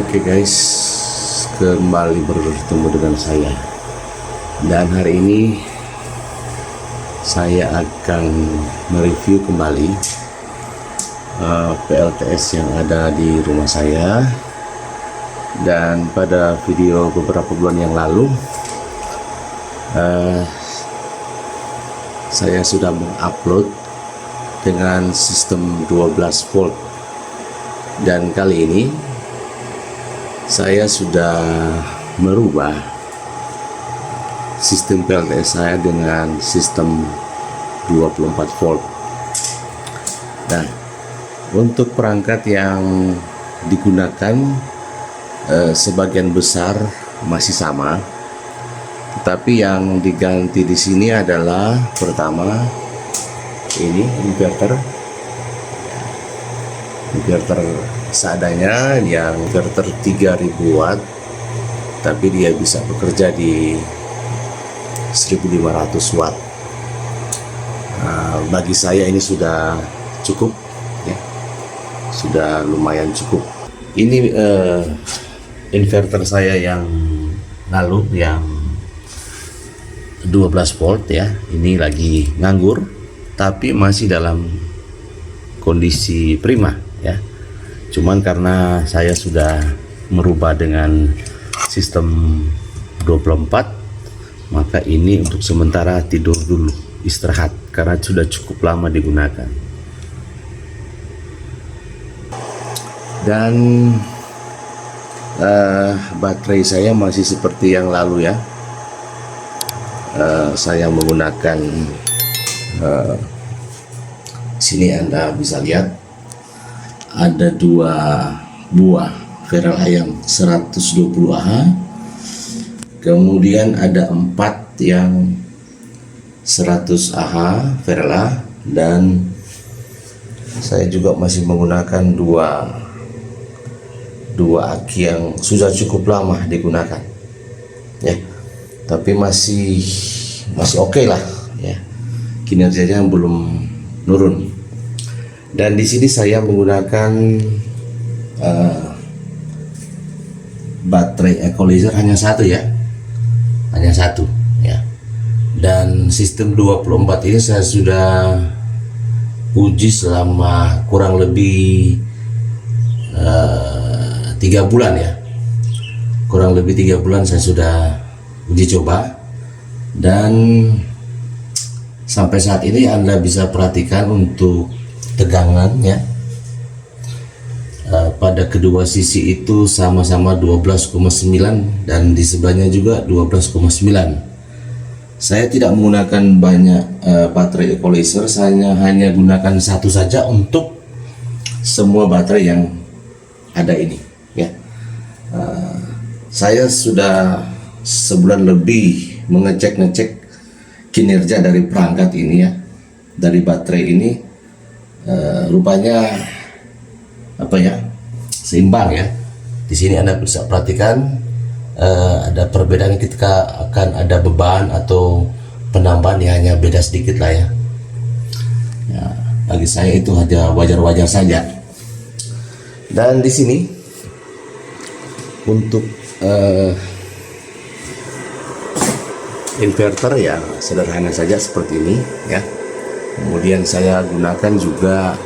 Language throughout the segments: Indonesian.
Oke guys, kembali bertemu dengan saya. Dan hari ini saya akan mereview kembali PLTS yang ada di rumah saya. Dan pada video beberapa bulan yang lalu saya sudah mengupload dengan sistem 12 volt. Dan kali ini saya sudah merubah sistem PLTS saya dengan sistem 24 volt. Nah, untuk perangkat yang digunakan sebagian besar masih sama, tetapi yang diganti di sini adalah pertama ini inverter seadanya, yang inverter 3000 watt, tapi dia bisa bekerja di 1500 watt. Bagi saya ini sudah cukup ya, sudah lumayan cukup. Ini inverter saya yang lalu yang 12 volt ya, ini lagi nganggur tapi masih dalam kondisi prima ya. Cuman karena saya sudah merubah dengan sistem 24, maka ini untuk sementara tidur dulu, istirahat, karena sudah cukup lama digunakan. Dan baterai saya masih seperti yang lalu ya. Saya menggunakan sini Anda bisa lihat ada 2 buah Feral ayam 120 Ah, kemudian ada 4 yang 100 Ah Feral, dan saya juga masih menggunakan dua aki yang sudah cukup lama digunakan ya, tapi masih oke lah ya, kinerjanya belum nurun. Dan di sini saya menggunakan baterai equalizer hanya satu ya, dan sistem 24 ini saya sudah uji selama kurang lebih 3 bulan ya, kurang lebih 3 bulan saya sudah uji coba. Dan sampai saat ini Anda bisa perhatikan untuk tegangan ya, pada kedua sisi itu sama-sama 12,9 dan di sebelahnya juga 12,9. Saya tidak menggunakan banyak baterai equalizer, saya hanya gunakan satu saja untuk semua baterai yang ada ini ya. Saya sudah sebulan lebih ngecek kinerja dari perangkat ini ya, dari baterai ini. Rupanya seimbang ya. Di sini Anda bisa perhatikan ada perbedaan ketika akan ada beban atau penambahan ya, hanya beda sedikit lah ya. Bagi saya itu hanya wajar-wajar saja. Dan di sini untuk inverter ya sederhana saja seperti ini ya. Kemudian saya gunakan juga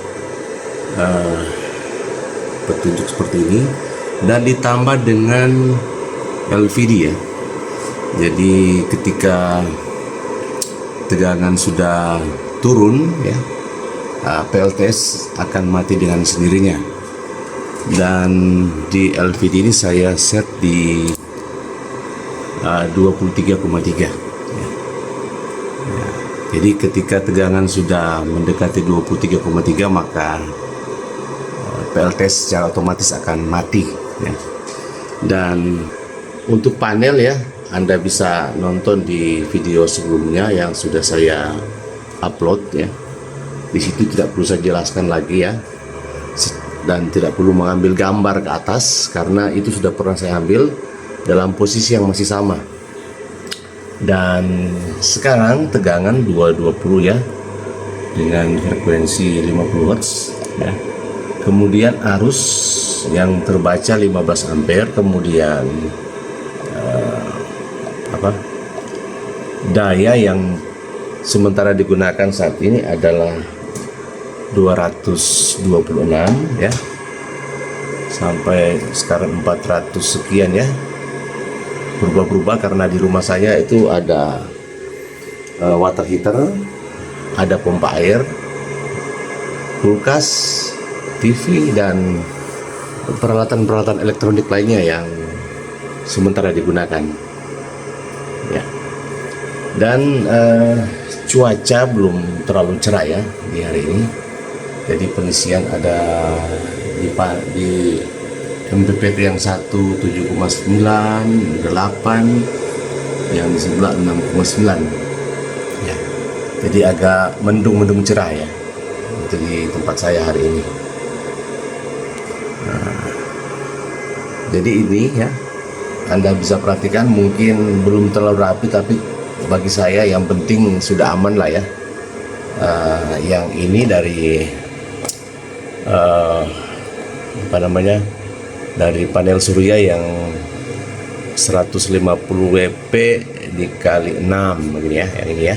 petunjuk seperti ini, dan ditambah dengan LVD ya. Jadi ketika tegangan sudah turun ya, PLTS akan mati dengan sendirinya. Dan di LVD ini saya set di 23,3. Jadi ketika tegangan sudah mendekati 23,3 maka PLTS secara otomatis akan mati ya. Dan untuk panel ya, Anda bisa nonton di video sebelumnya yang sudah saya upload ya. Di situ tidak perlu saya jelaskan lagi ya, dan tidak perlu mengambil gambar ke atas karena itu sudah pernah saya ambil dalam posisi yang masih sama. Dan sekarang tegangan 220 ya, dengan frekuensi 50 Hz ya. kemudian arus yang terbaca 15 ampere, kemudian daya yang sementara digunakan saat ini adalah 226 ya, sampai sekarang 400 sekian ya, berubah-berubah karena di rumah saya itu ada water heater, ada pompa air, kulkas, TV, dan peralatan-peralatan elektronik lainnya yang sementara digunakan ya. Dan cuaca belum terlalu cerah ya di hari ini, jadi pengisian ada di MPPT yang 1 7,9, 8, yang di sebelah 6,9 ya. Jadi agak mendung-mendung cerah ya itu di tempat saya hari ini. Jadi ini ya, Anda bisa perhatikan, mungkin belum terlalu rapi, tapi bagi saya yang penting sudah aman lah ya. Yang ini dari dari panel surya yang 150 WP dikali 6 begini ya, yang ini ya.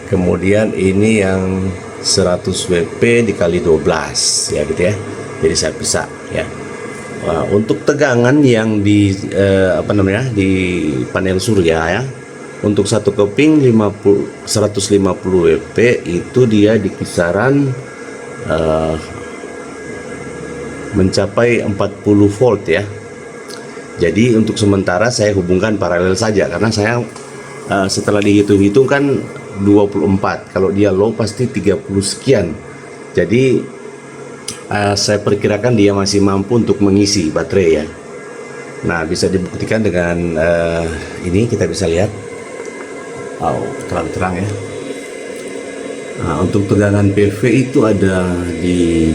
Kemudian ini yang 100 WP dikali 12 ya gitu ya. Jadi saya pisah ya. Untuk tegangan yang di di panel surya ya, untuk satu keping 150 WP itu dia di kisaran mencapai 40 volt ya. Jadi untuk sementara saya hubungkan paralel saja, karena saya setelah dihitung-hitung kan 24, kalau dia low pasti 30 sekian. Jadi saya perkirakan dia masih mampu untuk mengisi baterai ya. Nah, bisa dibuktikan dengan ini, kita bisa lihat. Terang-terang ya. Nah, untuk tegangan PV itu ada di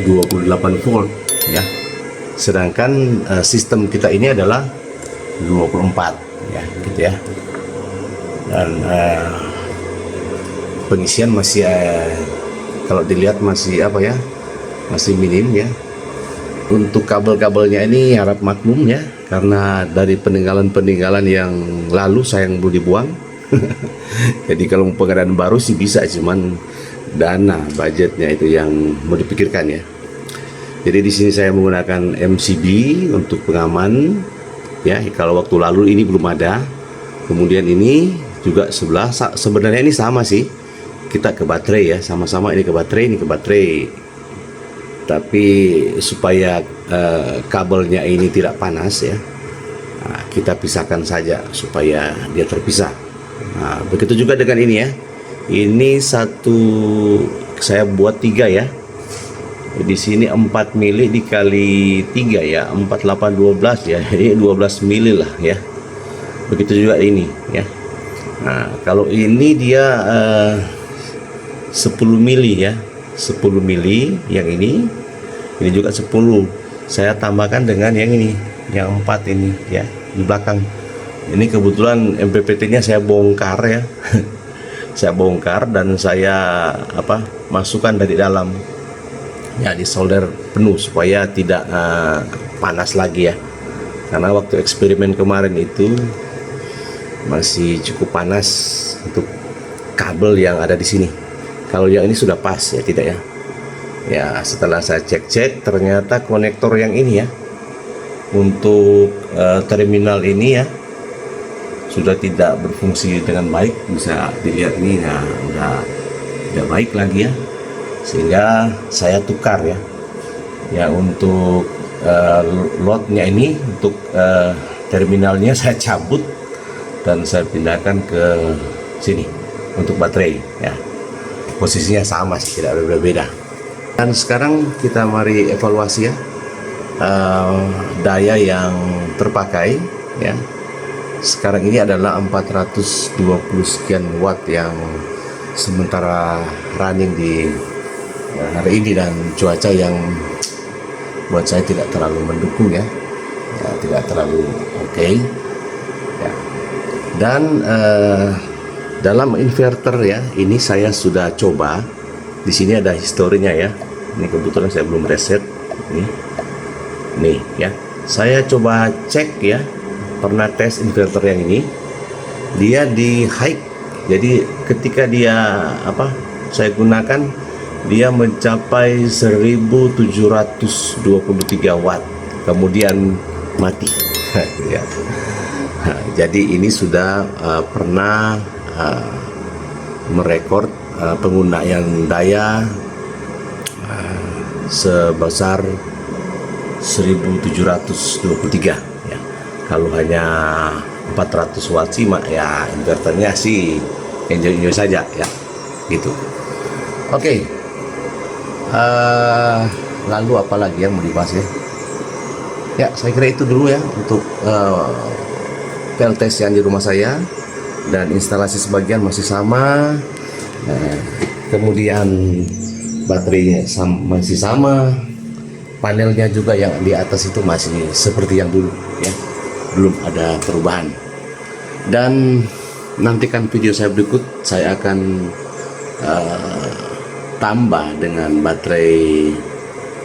28 volt ya. Sedangkan sistem kita ini adalah 24 ya, gitu ya. Dan pengisian masih kalau dilihat masih masih minim ya. Untuk kabel-kabelnya ini harap maklum ya, karena dari peninggalan-peninggalan yang lalu sayang belum dibuang. Jadi kalau pengadaan baru sih bisa, cuman dana budgetnya itu yang mau dipikirkan ya. Jadi di sini saya menggunakan MCB untuk pengaman ya, kalau waktu lalu ini belum ada. Kemudian ini juga sebelah, sebenarnya ini sama sih, kita ke baterai ya, sama-sama ini ke baterai, tapi supaya kabelnya ini tidak panas ya, kita pisahkan saja supaya dia terpisah. Nah, begitu juga dengan ini ya, ini satu saya buat 3 ya, di sini 4 mili dikali 3 ya, 4 8 12 ya, ini 12 mili lah ya. Begitu juga ini ya. Nah, kalau ini dia 10 mili ya, 10 mili yang ini juga 10. Saya tambahkan dengan yang ini, yang 4 ini ya, di belakang. Ini kebetulan MPPT-nya saya bongkar ya. Saya bongkar dan saya masukkan dari dalam ya, di solder penuh supaya tidak panas lagi ya. Karena waktu eksperimen kemarin itu masih cukup panas untuk kabel yang ada di sini. Kalau yang ini sudah pas ya, tidak ya. Ya, setelah saya cek-cek ternyata konektor yang ini ya, untuk terminal ini ya, sudah tidak berfungsi dengan baik. Bisa dilihat ini, nah udah tidak baik lagi ya, sehingga saya tukar ya. Ya, untuk lotnya ini, untuk terminalnya saya cabut dan saya pindahkan ke sini untuk baterai ya. Posisinya sama sih, tidak berbeda. Dan sekarang kita mari evaluasi ya, daya yang terpakai ya. Sekarang ini adalah 420 sekian watt yang sementara running di hari ini, dan cuaca yang buat saya tidak terlalu mendukung ya, tidak terlalu oke ya. Dan dalam inverter ya, ini saya sudah coba, di sini ada historinya ya. Ini kebetulan saya belum reset. Nih ya. Saya coba cek ya. Pernah tes inverter yang ini. Dia di high. Jadi ketika dia saya gunakan, dia mencapai 1723 watt. Kemudian mati. Ya. Jadi ini sudah pernah merekord penggunaan daya sebesar 1723 ya. Kalau hanya 400 watt sih ya inverternya sih enjoy saja ya gitu. Oke. Lalu apa lagi yang mau dibahas ya? Ya, saya kira itu dulu ya untuk PLTS yang di rumah saya, dan instalasi sebagian masih sama. Kemudian baterainya masih sama, panelnya juga yang di atas itu masih seperti yang dulu ya, belum ada perubahan. Dan nantikan video saya berikut, saya akan tambah dengan baterai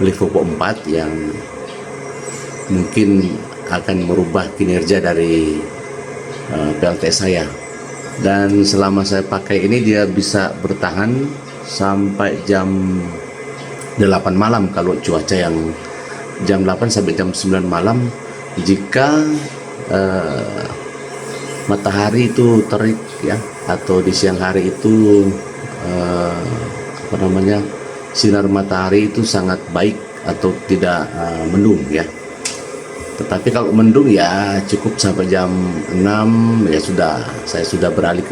Livopo 4 yang mungkin akan merubah kinerja dari PLTS saya. Dan selama saya pakai ini dia bisa bertahan sampai jam 8 malam kalau cuaca yang jam 8 sampai jam 9 malam. Jika matahari itu terik ya, atau di siang hari itu sinar matahari itu sangat baik atau tidak mendung ya. Tetapi kalau mendung ya cukup sampai jam 6 ya sudah, saya sudah beralih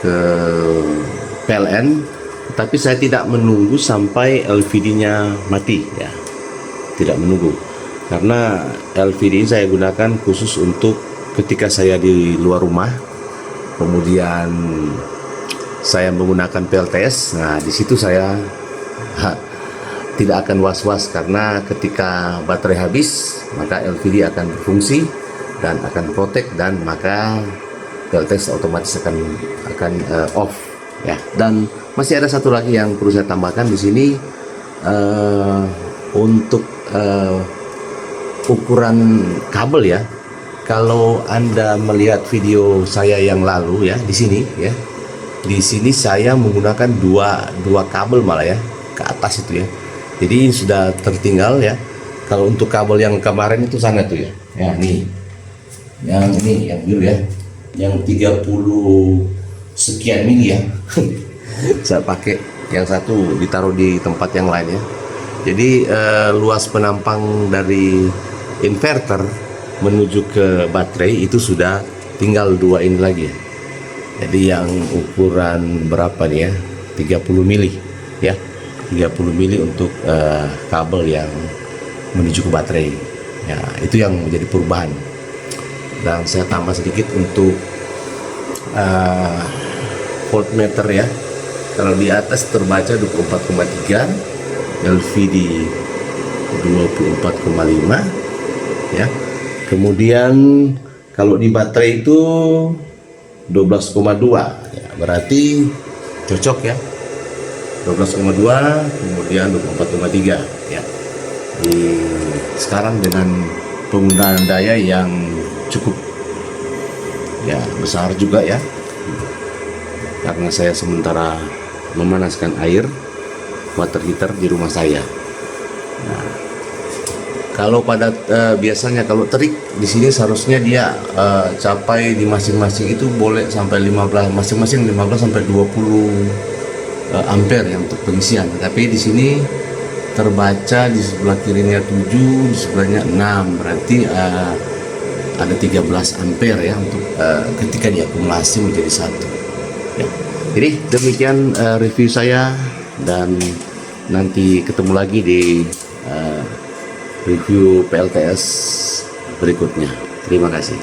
ke PLN. Tapi saya tidak menunggu sampai LVD-nya mati ya, tidak menunggu, karena LVD saya gunakan khusus untuk ketika saya di luar rumah, kemudian saya menggunakan PLTS. Nah di situ saya tidak akan was-was, karena ketika baterai habis maka LVD akan berfungsi dan akan protek, dan maka PLTS otomatis akan off ya. Dan masih ada satu lagi yang perlu saya tambahkan di sini, untuk ukuran kabel ya. Kalau Anda melihat video saya yang lalu ya, di sini ya, di sini saya menggunakan dua kabel malah ya, ke atas itu ya. Jadi sudah tertinggal ya. Kalau untuk kabel yang kemarin itu sana tuh ya. Ya nih. Yang ini yang biru ya. Yang 30 sekian mili ya. Saya pakai yang satu ditaruh di tempat yang lain ya. Jadi luas penampang dari inverter menuju ke baterai itu sudah tinggal dua ini lagi ya. Jadi yang ukuran berapa nih ya? 30 mili ya. 30 mili untuk kabel yang menuju ke baterai ya, itu yang menjadi perubahan. Dan saya tambah sedikit untuk voltmeter ya. Kalau di atas terbaca 24,3, LVD 24,5 ya. Kemudian kalau di baterai itu 12,2 ya, berarti cocok ya. 12,2 kemudian 24,3 ya. Sekarang dengan penggunaan daya yang cukup ya besar juga ya, karena saya sementara memanaskan air water heater di rumah saya. Nah, kalau pada biasanya kalau terik di sini seharusnya dia capai di masing-masing itu boleh sampai 15, masing-masing 15 sampai 20 ampere ya untuk pengisian. Tapi di sini terbaca di sebelah kirinya 7, di sebelahnya 6, berarti ada 13 ampere ya untuk ketika diakumulasi menjadi satu ya. Jadi demikian review saya, dan nanti ketemu lagi di review PLTS berikutnya. Terima kasih.